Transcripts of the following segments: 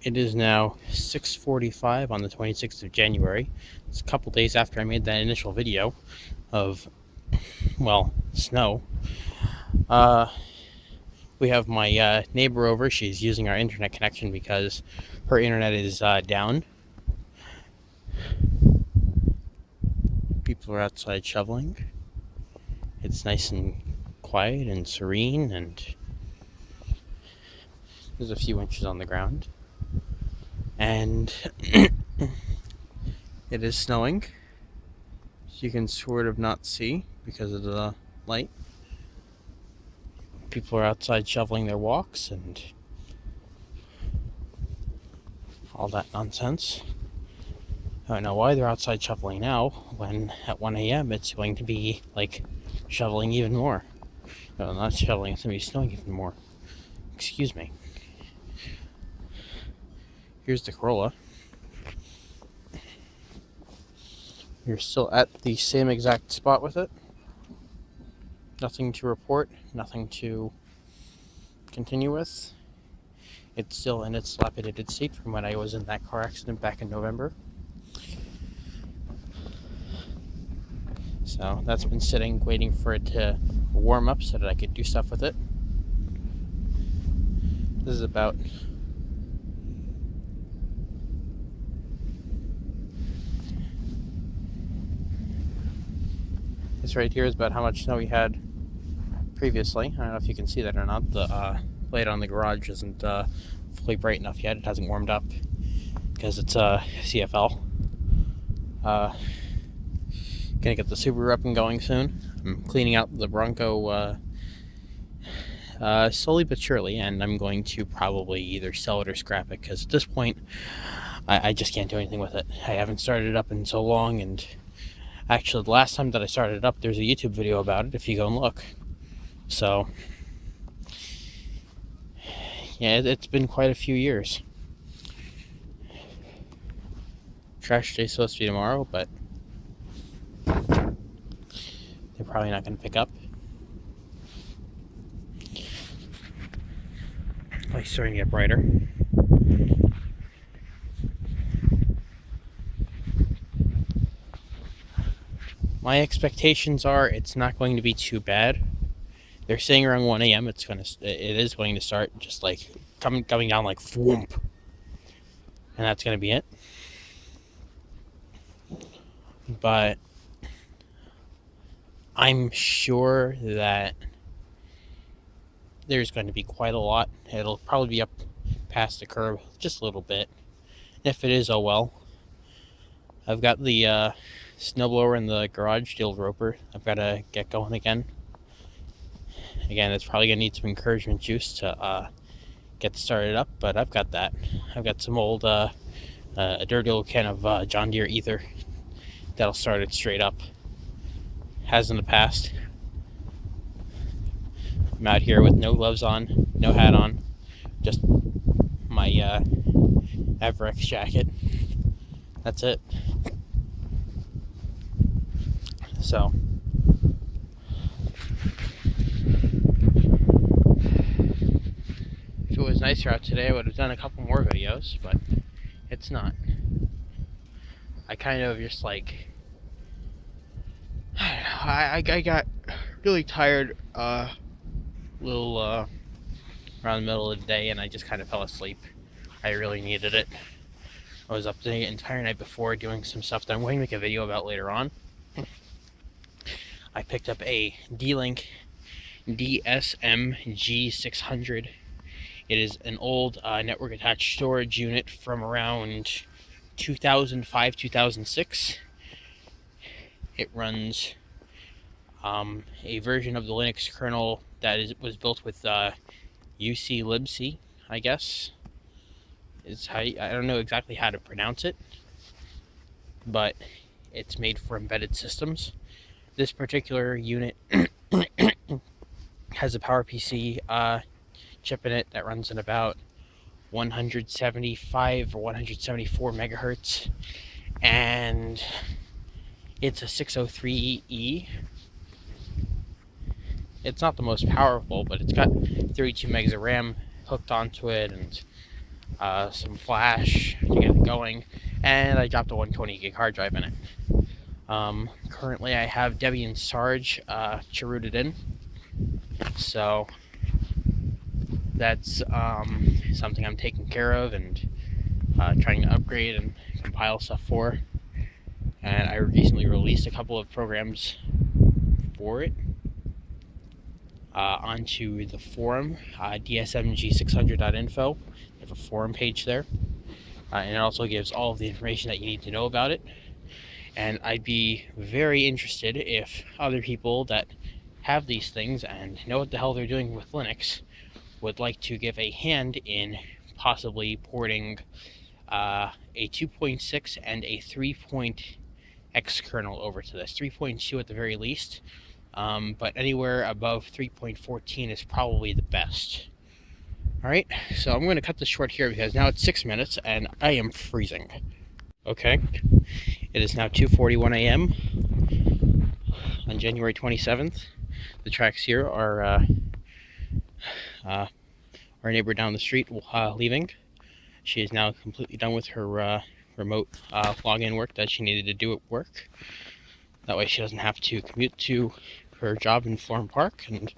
It is now 6:45 on the 26th of January. It's a couple days after I made that initial video of, well, snow. We have my neighbor over. She's using our internet connection because her internet is down. People are outside shoveling. It's nice and quiet and serene, and there's a few inches on the ground. And it is snowing. You can sort of not see because of the light. People are outside shoveling their walks and all that nonsense. I don't know why they're outside shoveling now when at 1 a.m. it's going to be like shoveling even more. No, not shoveling, it's going to be snowing even more. Excuse me. Here's the Corolla. You're still at the same exact spot with it. Nothing to report, nothing to continue with. It's still in its dilapidated state from when I was in that car accident back in November. So that's been sitting, waiting for it to warm up so that I could do stuff with it. This is about this right here is about how much snow we had previously. I don't know if you can see that or not. The light on the garage isn't fully bright enough yet. It hasn't warmed up because it's CFL. Gonna get the Subaru up and going soon. I'm cleaning out the Bronco slowly but surely, and I'm going to probably either sell it or scrap it because at this point I just can't do anything with it. I haven't started it up in so long, and actually the last time that I started it up, there's a YouTube video about it if you go and look. So yeah, it's been quite a few years. Trash day's supposed to be tomorrow, but they're probably not going to pick up. Oh, it's starting to get brighter. My expectations are it's not going to be too bad. They're saying around 1 a.m. it is going to start just like coming down like whoomp, and that's going to be it. But I'm sure that there's going to be quite a lot. It'll probably be up past the curb just a little bit. If it is, oh well. I've got the snowblower in the garage, the old roper. I've got to get going again. Again, it's probably going to need some encouragement juice to get started up, but I've got that. I've got some old, a dirty old can of John Deere Ether that'll start it straight up. Has in the past. I'm out here with no gloves on, no hat on, just my Everex jacket. That's it. So if it was nicer out today, I would have done a couple more videos, but it's not. I kind of just like, I got really tired little around the middle of the day, and I just kind of fell asleep. I really needed it. I was up the entire night before doing some stuff that I'm going to make a video about later on. I picked up a D-Link DSMG600. It is an old network attached storage unit from around 2005-2006. It runs a version of the Linux kernel that was built with UC libc, I guess. Is how I don't know exactly how to pronounce it, but it's made for embedded systems. This particular unit has a PowerPC chip in it that runs at about 175 or 174 megahertz, and it's a 603E. It's not the most powerful, but it's got 32 megs of RAM hooked onto it, and some flash to get it going, and I dropped a 120 gig hard drive in it. Currently I have Debian Sarge cherooted in, so that's something I'm taking care of and trying to upgrade and compile stuff for. And I recently released a couple of programs for it onto the forum, dsmg600.info. They have a forum page there, and it also gives all of the information that you need to know about it. And I'd be very interested if other people that have these things and know what the hell they're doing with Linux would like to give a hand in possibly porting a 2.6 and a 3.x kernel over to this. 3.2 at the very least, but anywhere above 3.14 is probably the best. Alright, so I'm going to cut this short here because now it's 6 minutes and I am freezing. Okay, it is now 2:41 a.m. on January 27th. The tracks here are our neighbor down the street leaving. She is now completely done with her remote login work that she needed to do at work. That way she doesn't have to commute to her job in Florham Park, and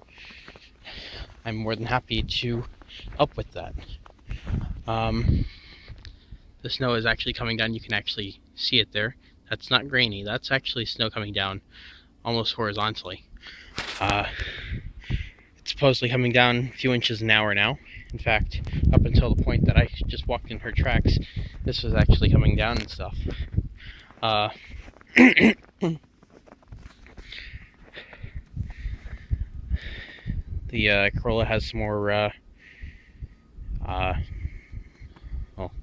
I'm more than happy to help with that. The snow is actually coming down. You can actually see it there. That's not grainy. That's actually snow coming down almost horizontally. It's supposedly coming down a few inches an hour now. In fact, up until the point that I just walked in her tracks, this was actually coming down and stuff. The Corolla has some more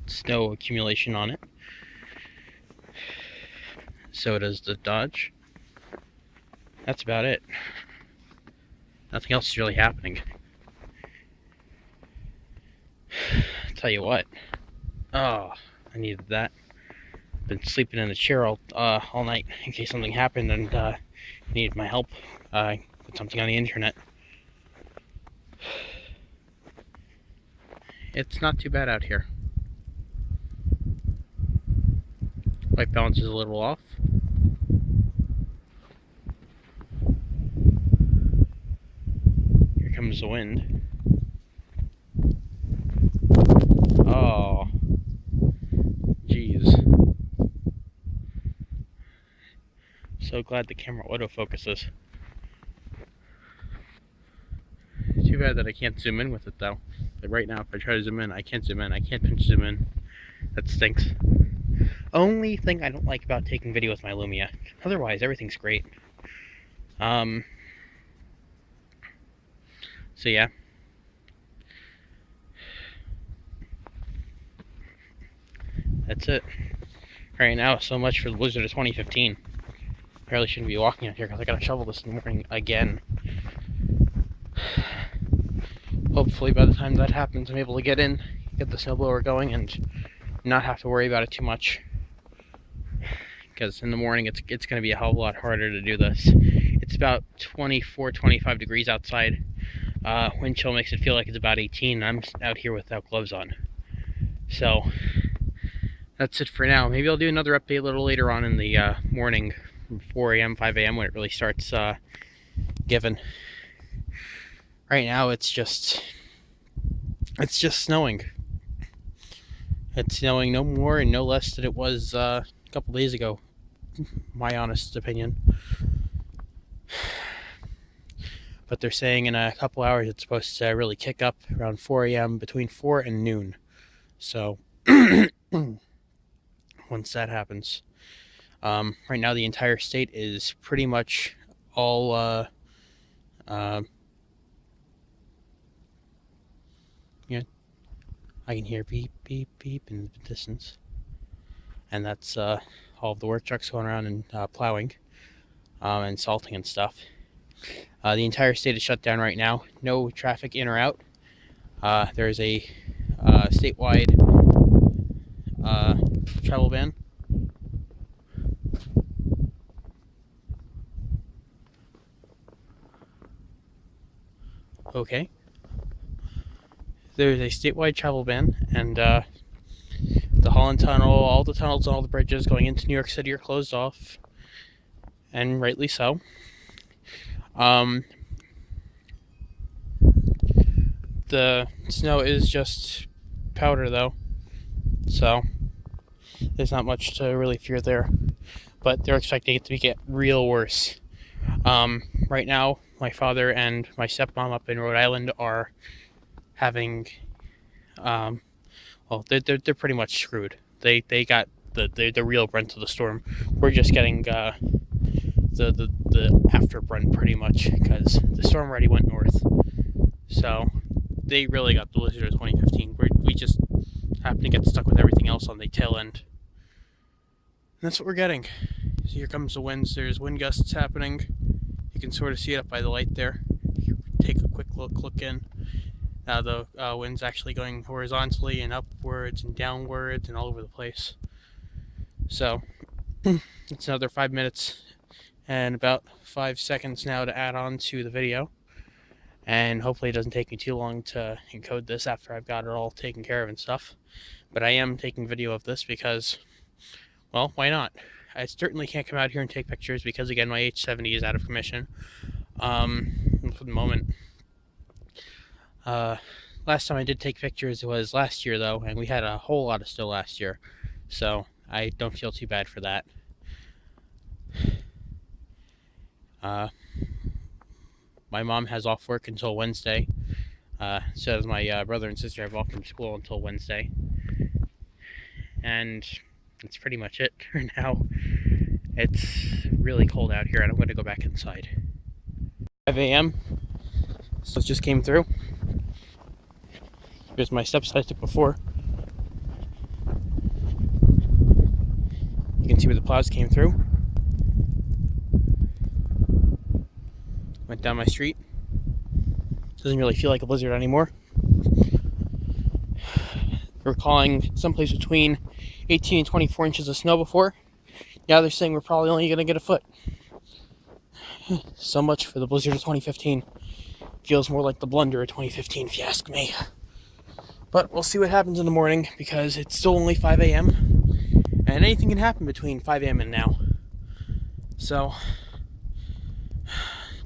snow accumulation on it. So does the Dodge. That's about it. Nothing else is really happening. Tell you what. Oh, I needed that. Been sleeping in the chair all night in case something happened and needed my help with something on the internet. It's not too bad out here. White balance is a little off. Here comes the wind. Oh, jeez. So glad the camera autofocuses. Too bad that I can't zoom in with it though. Like right now, if I try to zoom in, I can't zoom in. I can't pinch zoom in. That stinks. Only thing I don't like about taking video with my Lumia. Otherwise, everything's great. So yeah. That's it. Right now, so much for the blizzard of 2015. Apparently shouldn't be walking out here because I gotta shovel this in the morning again. Hopefully by the time that happens, I'm able to get in, get the snowblower going, and not have to worry about it too much. Because in the morning, it's going to be a hell of a lot harder to do this. It's about 24, 25 degrees outside. Wind chill makes it feel like it's about 18. I'm out here without gloves on. So that's it for now. Maybe I'll do another update a little later on in the morning, 4 a.m., 5 a.m. when it really starts giving. Right now, it's just snowing. It's snowing no more and no less than it was a couple days ago, my honest opinion. But they're saying in a couple hours it's supposed to really kick up around 4 a.m., between 4 and noon. So, once that happens. Right now the entire state is pretty much all, I can hear beep, beep, beep in the distance. And that's all of the work trucks going around and plowing and salting and stuff. The entire state is shut down right now. No traffic in or out. There is a statewide travel ban. Okay. there's a statewide travel ban, and the Holland Tunnel, all the tunnels and all the bridges going into New York City are closed off, and rightly so. The snow is just powder, though, so there's not much to really fear there. But they're expecting it to get real worse. Right now, my father and my stepmom up in Rhode Island are having, well, they're pretty much screwed. They got the real brunt of the storm. We're just getting the after brunt pretty much, because the storm already went north. So they really got the blizzard of 2015. We just happen to get stuck with everything else on the tail end. And that's what we're getting. So here comes the winds. There's wind gusts happening. You can sort of see it up by the light there. If you take a quick look in. Now the wind's actually going horizontally and upwards and downwards and all over the place. So it's another 5 minutes and about 5 seconds now to add on to the video. And hopefully it doesn't take me too long to encode this after I've got it all taken care of and stuff. But I am taking video of this because, well, why not? I certainly can't come out here and take pictures because, again, my H70 is out of commission for the moment. Last time I did take pictures was last year, though, and we had a whole lot of snow last year, so I don't feel too bad for that. My mom has off work until Wednesday, so does my brother and sister have off from school until Wednesday, and that's pretty much it for now. It's really cold out here, and I'm going to go back inside. 5 a.m. So it just came through. Here's my steps I took before. You can see where the plows came through. Went down my street. Doesn't really feel like a blizzard anymore. We're calling someplace between 18 and 24 inches of snow before. Now they're saying we're probably only going to get a foot. So much for the blizzard of 2015. Feels more like the blunder of 2015, if you ask me. But we'll see what happens in the morning, because it's still only 5 a.m. and anything can happen between 5 a.m. and now. So,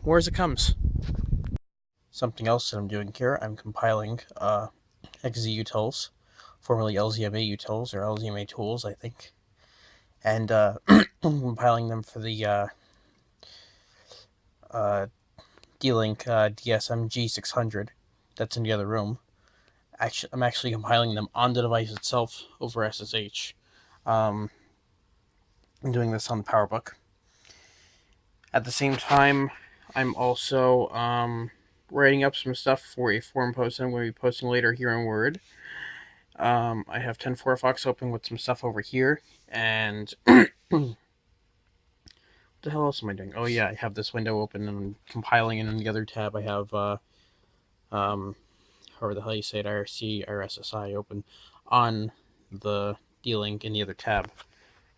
more as it comes. Something else that I'm doing here, I'm compiling XZ utils, formerly LZMA utils, or LZMA tools, I think. And compiling them for the D-Link DSMG 600 that's in the other room. I'm actually compiling them on the device itself over SSH. I'm doing this on the PowerBook. At the same time, I'm also writing up some stuff for a forum post I'm going to be posting later here in Word. I have 10.4fox open with some stuff over here, and what the hell else am I doing? Oh yeah, I have this window open and I'm compiling, and in the other tab I have however the hell you say it, IRC, RSSI open on the D-Link in the other tab,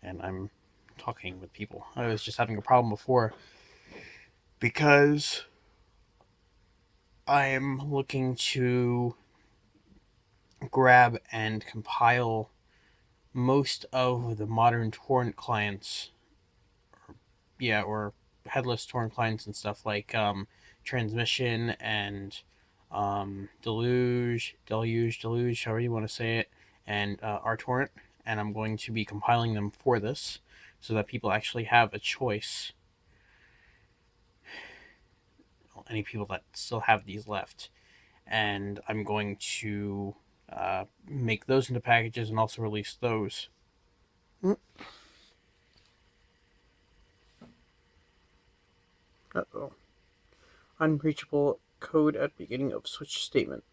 and I'm talking with people. I was just having a problem before because I'm looking to grab and compile most of the modern torrent clients, or headless torrent clients and stuff like Transmission and Deluge, however you want to say it, and RTorrent, and I'm going to be compiling them for this so that people actually have a choice. Well, any people that still have these left. And I'm going to make those into packages and also release those. Uh-oh. Unreachable code at beginning of switch statement.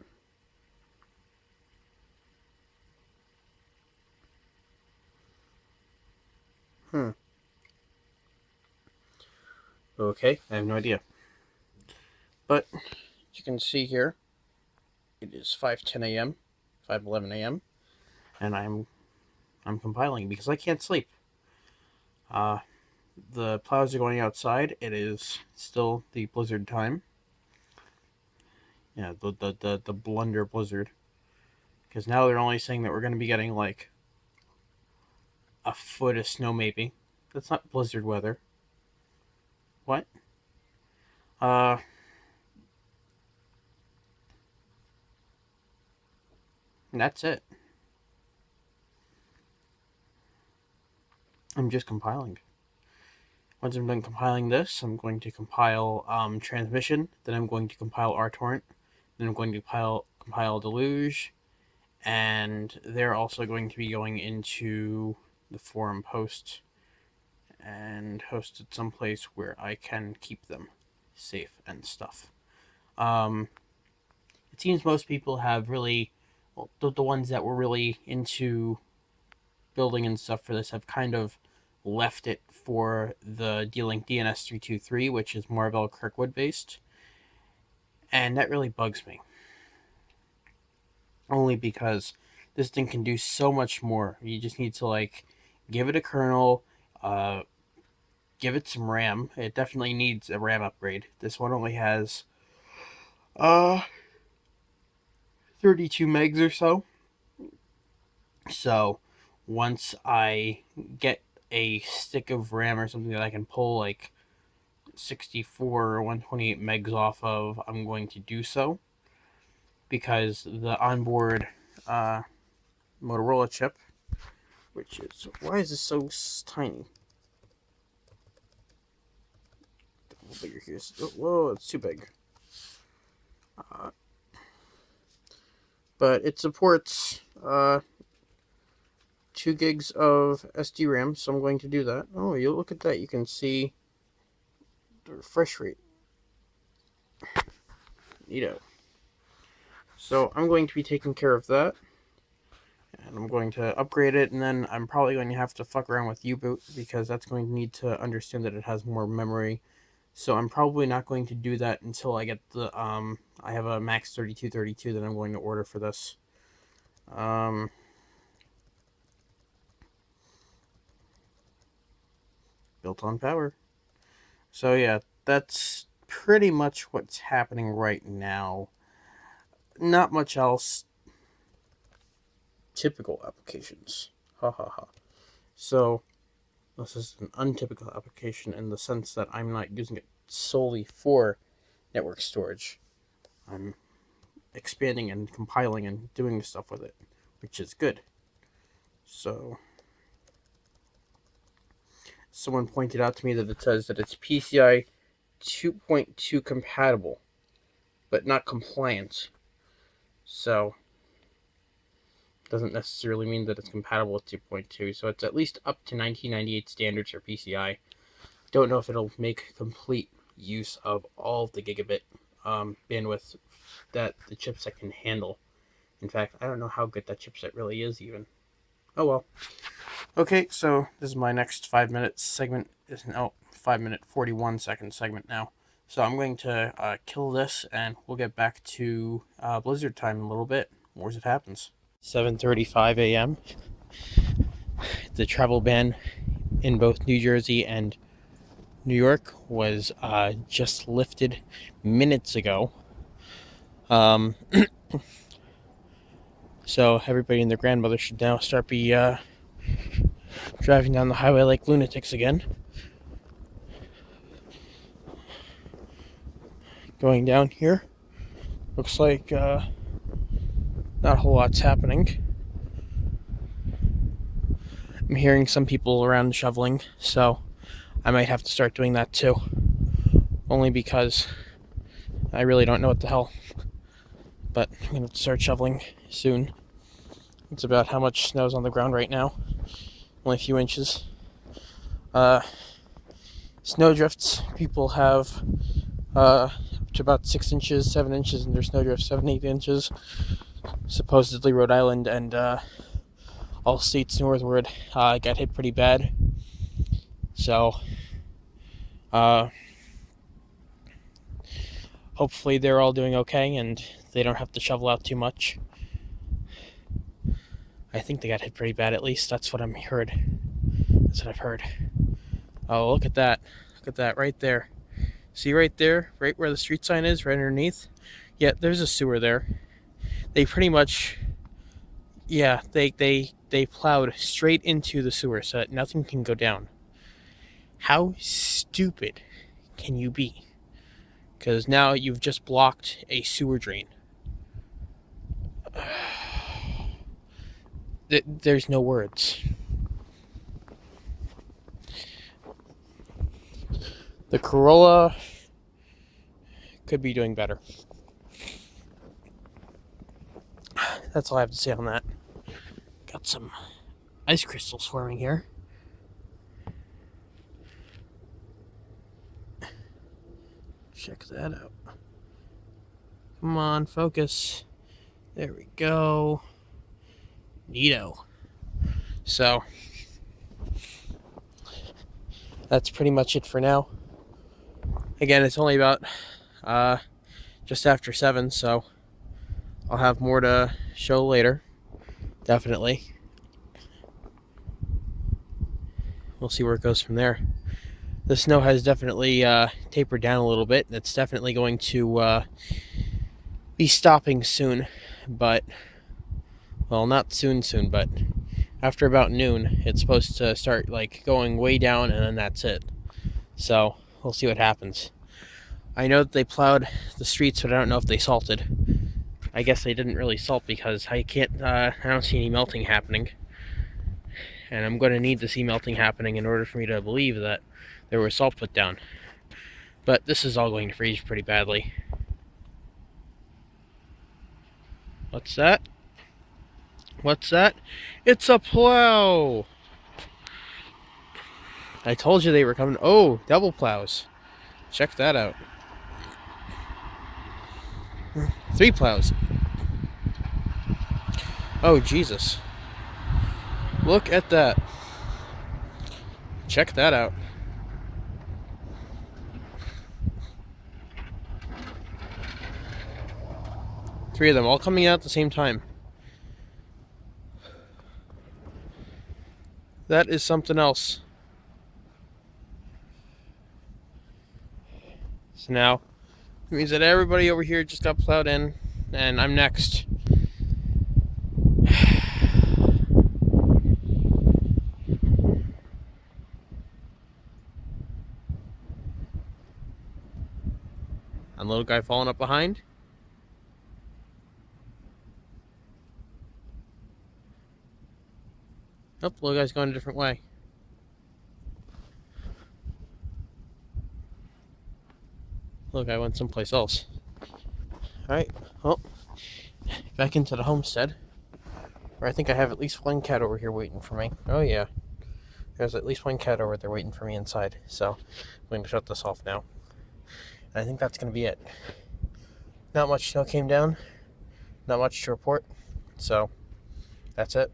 Okay, I have no idea. But as you can see here, it is 5:10 a.m., 5:11 a.m., and I'm compiling because I can't sleep. The plows are going outside. It is still the blizzard time. Yeah, the blunder blizzard. because now they're only saying that we're going to be getting like a foot of snow maybe. That's not blizzard weather. What? And that's it. I'm just compiling. Once I'm done compiling this, I'm going to compile transmission, then I'm going to compile rtorrent, then I'm going to compile deluge, and they're also going to be going into the forum post and hosted someplace where I can keep them safe and stuff. It seems most people have really, well, the ones that were really into building and stuff for this have kind of left it for the D-Link DNS323, which is Marvell Kirkwood based, and that really bugs me. Only because this thing can do so much more. You just need to like give it a kernel, give it some RAM. It definitely needs a RAM upgrade. This one only has 32 megs or so. So once I get a stick of RAM or something that I can pull like 64 or 128 megs off of, I'm going to do so, because the onboard Motorola chip, which is, why is this so tiny? A little bigger here. Whoa, it's too big. But it supports 2 gigs of SD RAM, so I'm going to do that. Oh, you look at that, you can see the refresh rate. Neato. So I'm going to be taking care of that, and I'm going to upgrade it, and then I'm probably going to have to fuck around with U-Boot, because that's going to need to understand that it has more memory. So I'm probably not going to do that until I get the, I have a Max 3232 that I'm going to order for this. Built on power. So yeah, that's pretty much what's happening right now. Not much else. Typical applications. Ha ha ha. So this is an untypical application in the sense that I'm not using it solely for network storage. I'm expanding and compiling and doing stuff with it, which is good. So someone pointed out to me that it says that it's PCI 2.2 compatible, but not compliant. So doesn't necessarily mean that it's compatible with 2.2. So it's at least up to 1998 standards for PCI. Don't know if it'll make complete use of all of the gigabit bandwidth that the chipset can handle. In fact, I don't know how good that chipset really is even. Oh well. Okay, so this is my next 5-minute segment. Is now 5-minute 41-second segment now. So I'm going to kill this, and we'll get back to Blizzard time in a little bit, or as it happens. 7:35 a.m. The travel ban in both New Jersey and New York was just lifted minutes ago. So everybody and their grandmother should now start driving down the highway like lunatics again. Going down here, looks like not a whole lot's happening. I'm hearing some people around shoveling, so I might have to start doing that too. Only because I really don't know what the hell. But I'm going to start shoveling soon. It's about how much snow's on the ground right now. Only a few inches. Snow drifts. People have up to about 6 inches, 7 inches in their snow drifts, 7, 8 inches. Supposedly Rhode Island and all states northward got hit pretty bad. So hopefully they're all doing okay and they don't have to shovel out too much. I think they got hit pretty bad, at least. That's what I've heard. Oh, look at that. Look at that right there. See right there? Right where the street sign is, right underneath? Yeah, there's a sewer there. They pretty much Yeah, they plowed straight into the sewer so that nothing can go down. How stupid can you be? Because now you've just blocked a sewer drain. There's no words. The Corolla could be doing better. That's all I have to say on that. Got some ice crystals forming here. Check that out. Come on, focus. There we go. Neato. So, that's pretty much it for now. Again, it's only about just after 7, so I'll have more to show later. Definitely. We'll see where it goes from there. The snow has definitely tapered down a little bit. It's definitely going to be stopping soon, but, well, not soon, but after about noon, it's supposed to start like going way down, and then that's it. So we'll see what happens. I know that they plowed the streets, but I don't know if they salted. I guess they didn't really salt because I don't see any melting happening. And I'm going to need to see melting happening in order for me to believe that there was salt put down. But this is all going to freeze pretty badly. What's that? What's that? It's a plow! I told you they were coming. Oh, double plows. Check that out. 3 plows. Oh, Jesus. Look at that. Check that out. Three of them all coming out at the same time. That is something else. So now, it means that everybody over here just got plowed in, and I'm next. And little guy falling up behind. Oh, little guy's going a different way. Little guy went someplace else. Alright, well, back into the homestead, where I think I have at least one cat over here waiting for me. Oh yeah, there's at least one cat over there waiting for me inside. So I'm going to shut this off now. And I think that's going to be it. Not much snow came down, not much to report, so that's it.